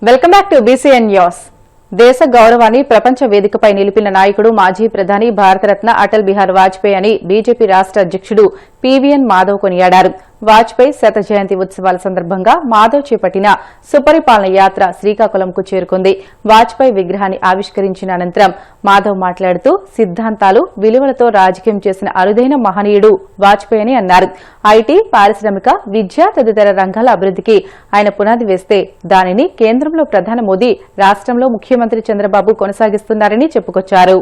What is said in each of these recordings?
Welcome back to BCN news. దేశ గౌరవాన్ని ప్రపంచ వేదికపై నిలిపిన నాయకుడు మాజీ ప్రధాని భారతరత్న అటల్ బిహారీ వాజ్పేయి అని బీజేపీ రాష్ట అధ్యకుడు పీవీఎన్ మాధవ్ కొనియాడారు. వాజ్పేయి శత జయంతి ఉత్సవాల సందర్భంగా మాధవ్ చేపట్టిన సుపరిపాలన యాత్ర శ్రీకాకుళంకు చేరుకుంది. వాజ్పేయి విగ్రహాన్ని ఆవిష్కరించిన అనంతరం మాధవ్ మాట్లాడుతూ సిద్ధాంతాలు, విలువలతో రాజకీయం చేసిన అరుదైన మహనీయుడు వాజ్పేయి అని అన్నారు. ఐటీ, పారిశ్రామిక, విద్య తదితర రంగాల అభివృద్దికి ఆయన పునాది వేస్తే దానిని కేంద్రంలో ప్రధాని మోదీ, రాష్టంలో ముఖ్యమంత్రి చంద్రబాబు కొనసాగిస్తున్నారని చెప్పుకొచ్చారు.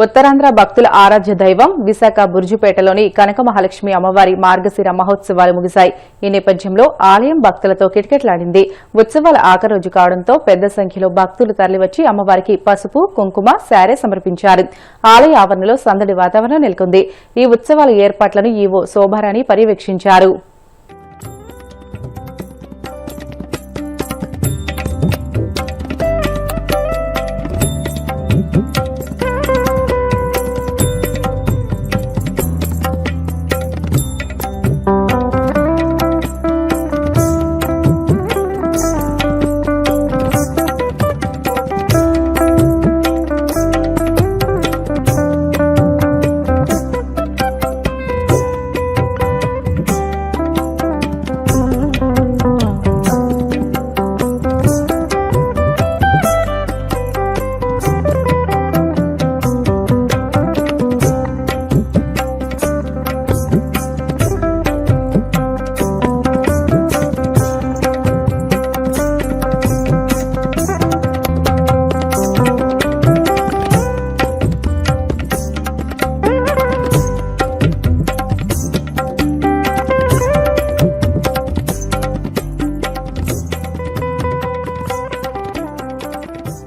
ఉత్తరాంధ్ర భక్తుల ఆరాధ్య దైవం విశాఖ బుర్జుపేటలోని కనక మహాలక్ష్మి అమ్మవారి మార్గశిర మహోత్సవాలు ముగిశాయి. ఈ నేపథ్యంలో ఆలయం భక్తులతో కిటకిటలాడింది. ఉత్సవాల ఆఖరి రోజు కావడంతో పెద్ద సంఖ్యలో భక్తులు తరలివచ్చి అమ్మవారికి పసుపు, కుంకుమ, శారీ సమర్పించారు. ఆలయ ఆవరణలో సందడి వాతావరణం నెలకొంది. ఈ ఉత్సవాల ఏర్పాట్లను ఈవో శోభారాణి పర్యవేక్షించారు.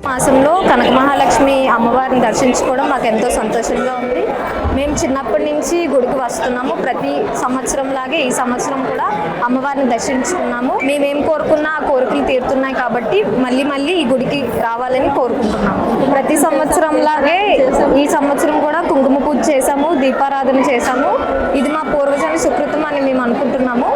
మాసంలో కనక మహాలక్ష్మి అమ్మవారిని దర్శించుకోవడం మాకు ఎంతో సంతోషంగా ఉంది. మేము చిన్నప్పటి నుంచి గుడికి వస్తున్నాము. ప్రతి సంవత్సరం లాగే ఈ సంవత్సరం కూడా అమ్మవారిని దర్శించుకున్నాము. మేమేం కోరుకున్నా ఆ కోరికలు తీరుతున్నాయి కాబట్టి మళ్ళీ ఈ గుడికి రావాలని కోరుకుంటున్నాము. ప్రతి సంవత్సరం లాగే ఈ సంవత్సరం కూడా కుంకుమ పూజ చేసాము, దీపారాధన చేసాము. ఇది మా పూర్వజన్మ సుకృతం అని మేము అనుకుంటున్నాము.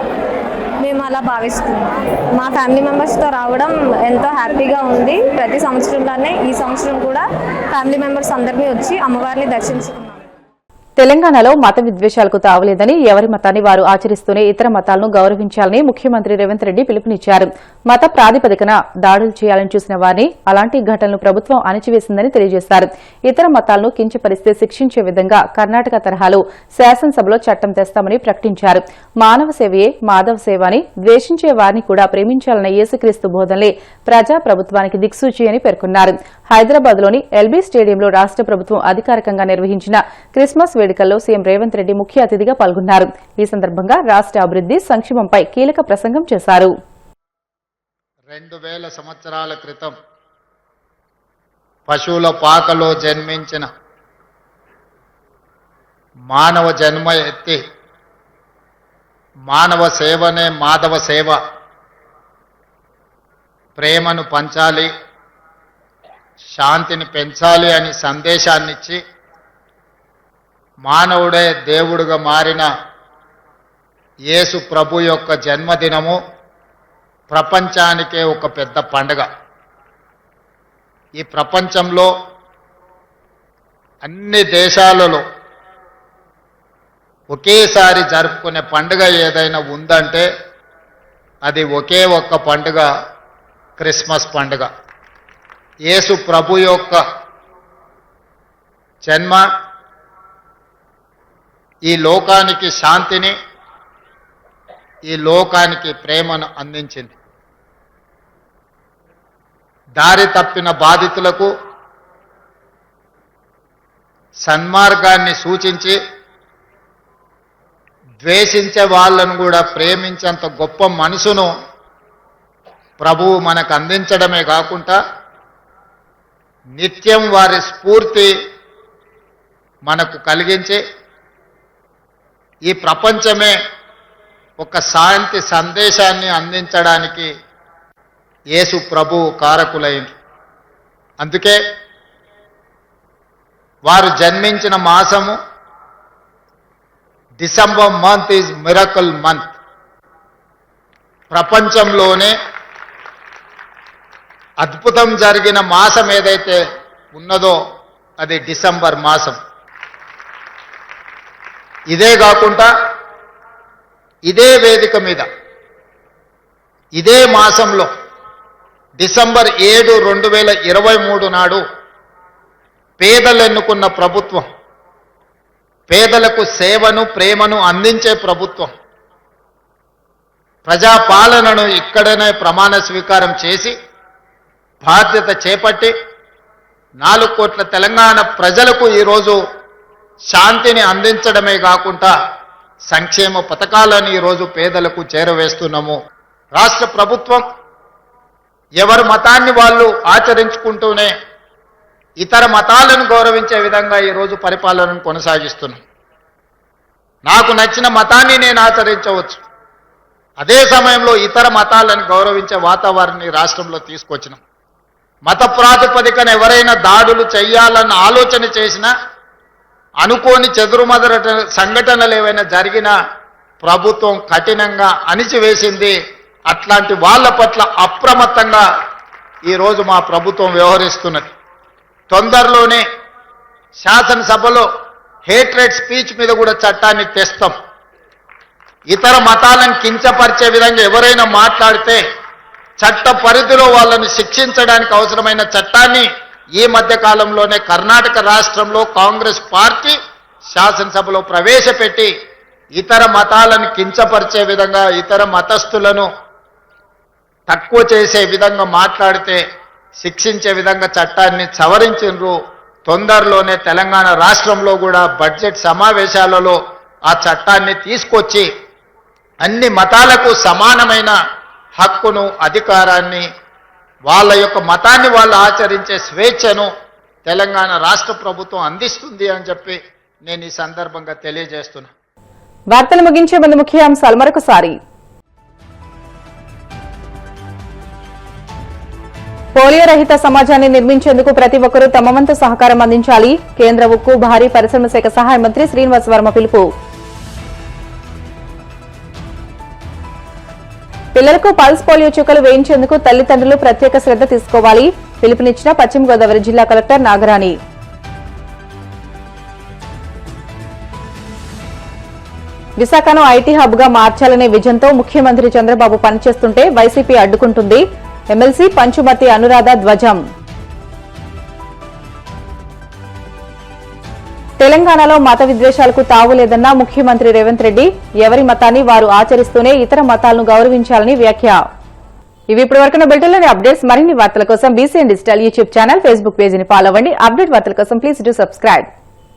మేము అలా భావిస్తున్నాం. మా ఫ్యామిలీ మెంబర్స్తో రావడం ఎంతో హ్యాపీగా ఉంది. ప్రతి సంవత్సరంలానే ఈ సంవత్సరం కూడా ఫ్యామిలీ మెంబర్స్ అందరినీ వచ్చి అమ్మవారిని దర్శించుకున్నాం. తెలంగాణలో మత విద్వేషాలకు తావులేదని, ఎవరి మతాన్ని వారు ఆచరిస్తూనే ఇతర మతాలను గౌరవించాలని ముఖ్యమంత్రి రేవంత్ రెడ్డి పిలుపునిచ్చారు. మత ప్రాతిపదికన దాడులు చేయాలని చూసిన వారిని, అలాంటి ఘటనలు ప్రభుత్వం అణచివేసిందని తెలియజేశారు. ఇతర మతాలను కించపరిస్తే శిక్షించే విధంగా కర్ణాటక తరహాలో శాసనసభలో చట్టం తెస్తామని ప్రకటించారు. మానవ సేవయే మాధవ సేవ అని, ద్వేషించే వారిని కూడా ప్రేమించాలన్న యేసుక్రీస్తు బోధనలే ప్రజా ప్రభుత్వానికి దిక్సూచి అని పేర్కొన్నారు. హైదరాబాద్లోని ఎల్బీ స్టేడియంలో రాష్ట ప్రభుత్వం అధికారికంగా నిర్వహించిన క్రిస్మస్ వేడుకల్లో సీఎం రేవంత్ రెడ్డి ముఖ్య అతిథిగా పాల్గొన్నారు. ఈ సందర్భంగా రాష్ట అభివృద్ది, సంక్షేమంపై కీలక ప్రసంగం చేశారు. 2000 సంవత్సరాల క్రితం పశువుల పాకలో జన్మించిన మానవ జన్మ ఎత్తి మానవ సేవనే మాధవ సేవ, ప్రేమను పంచాలి, శాంతిని పెంచాలి అని సందేశాన్నిచ్చి మానవుడే దేవుడుగా మారిన యేసు ప్రభు యొక్క జన్మదినము ప్రపంచానికే ఒక పెద్ద పండుగ. ఈ ప్రపంచంలో అన్ని దేశాలలో ఒకేసారి జరుపుకునే పండుగ ఏదైనా ఉందంటే అది ఒకే ఒక్క పండుగ, క్రిస్మస్ పండుగ. యేసు ప్రభు యొక్క జన్మ ఈ లోకానికి శాంతిని, ఈ లోకానికి ప్రేమను అందించింది. దారి తప్పిన బాధితులకు సన్మార్గాన్ని సూచించి ద్వేషించే వాళ్ళను కూడా ప్రేమించేంత గొప్ప మనసును ప్రభువు మనకు అందించడమే కాకుండా నిత్యం వారి స్ఫూర్తి మనకు కలిగించి ఈ ప్రపంచమే ఒక శాంతి సందేశాన్ని అందించడానికి యేసు ప్రభువు కారకులైంది. అందుకే వారు జన్మించిన మాసము December month is miracle month. ప్రపంచంలోనే అద్భుతం జరిగిన మాసం ఏదైతే ఉన్నదో అది డిసెంబర్ మాసం. ఇదే కాకుండా ఇదే వేదిక మీద ఇదే మాసంలో డిసెంబర్ 7, 2023 నాడు పేదలు ఎన్నుకున్న ప్రభుత్వం, పేదలకు సేవను ప్రేమను అందించే ప్రభుత్వం, ప్రజాపాలనను ఇక్కడనే ప్రమాణ స్వీకారం చేసి బాధ్యత చేపట్టి 4 కోట్ల తెలంగాణ ప్రజలకు ఈరోజు శాంతిని అందించడమే కాకుండా సంక్షేమ పథకాలను ఈరోజు పేదలకు చేరవేస్తున్నాము. రాష్ట్ర ప్రభుత్వం ఎవరి మతాన్ని వాళ్ళు ఆచరించుకుంటూనే ఇతర మతాలను గౌరవించే విధంగా ఈరోజు పరిపాలనను కొనసాగిస్తున్నాం. నాకు నచ్చిన మతాన్ని నేను ఆచరించవచ్చు, అదే సమయంలో ఇతర మతాలను గౌరవించే వాతావరణాన్ని రాష్ట్రంలో తీసుకొచ్చినాం. మత ప్రాతిపదికన ఎవరైనా దాడులు చేయాలన్న ఆలోచన చేసినా, అనుకోని చెదురుమదర సంఘటనలు ఏవైనా జరిగినా ప్రభుత్వం కఠినంగా అణిచివేసింది. అట్లాంటి వాళ్ళ పట్ల అప్రమత్తంగా ఈరోజు మా ప్రభుత్వం వ్యవహరిస్తున్నది. తొందరలోనే శాసనసభలో హేట్రెడ్ స్పీచ్ మీద కూడా చట్టాన్ని తెస్తాం. ఇతర మతాలను కించపరిచే విధంగా ఎవరైనా మాట్లాడితే చట్ట పరిధిలో వాళ్ళను శిక్షించడానికి అవసరమైన చట్టాన్ని ఈ మధ్య కాలంలోనే కర్ణాటక రాష్ట్రంలో కాంగ్రెస్ పార్టీ శాసనసభలో ప్రవేశపెట్టి ఇతర మతాలను కించపరిచే విధంగా, ఇతర మతస్థులను తక్కువ చేసే విధంగా మాట్లాడితే శిక్షించే విధంగా చట్టాన్ని సవరించిండ్రు. తొందరలోనే తెలంగాణ రాష్ట్రంలో కూడా బడ్జెట్ సమావేశాలలో ఆ చట్టాన్ని తీసుకొచ్చి అన్ని మతాలకు సమానమైన హక్కును, అధికారాన్ని, వాళ్ళ యొక్క మతాన్ని వాళ్ళు ఆచరించే స్వేచ్ఛను తెలంగాణ రాష్ట్ర ప్రభుత్వం అందిస్తుంది అని చెప్పి నేను ఈ సందర్భంగా తెలియజేస్తున్నా. వార్తలు ముగించే ముందు ముఖ్యాంశాలు మరొకసారి. పోలియో రహిత సమాజాన్ని నిర్మించేందుకు ప్రతి ఒక్కరూ తమ వంతు సహకారం అందించాలి. కేంద్ర ఉక్కు, భారీ పరిశ్రమ శాఖ సహాయ మంత్రి శ్రీనివాస్ వర్మ పిలుపు. పిల్లలకు పల్స్ పోలియో చుక్కలు వేయించేందుకు తల్లిదండ్రులు ప్రత్యేక శ్రద్ధ తీసుకోవాలి. పిలుపునిచ్చిన పశ్చిమ గోదావరి జిల్లా కలెక్టర్ నాగరాణి. విశాఖను ఐటీ హబ్ గా మార్చాలనే విజన్తో ముఖ్యమంత్రి చంద్రబాబు పనిచేస్తుంటే వైసీపీ అడ్డుకుంటుంది. ఎమ్మెల్సీ పంచుమతి అనురాధ ధ్వజం. తెలంగాణలో మత విద్వేషాలకు తావులేదన్న ముఖ్యమంత్రి రేవంత్ రెడ్డి. ఎవరి మతాన్ని వారు ఆచరిస్తూనే ఇతర మతాలను గౌరవించాలని వ్యాఖ్య. ఇవి ఇప్పటివరకున్న బులెటిన్లోని అప్డేట్స్. మరిన్ని వార్తల కోసం BCN digital YouTube channel, Facebook పేజీని ఫాలో అవ్వండి. అప్డేట్ వార్తల కోసం ప్లీజ్ డూ సబ్స్క్రైబ్.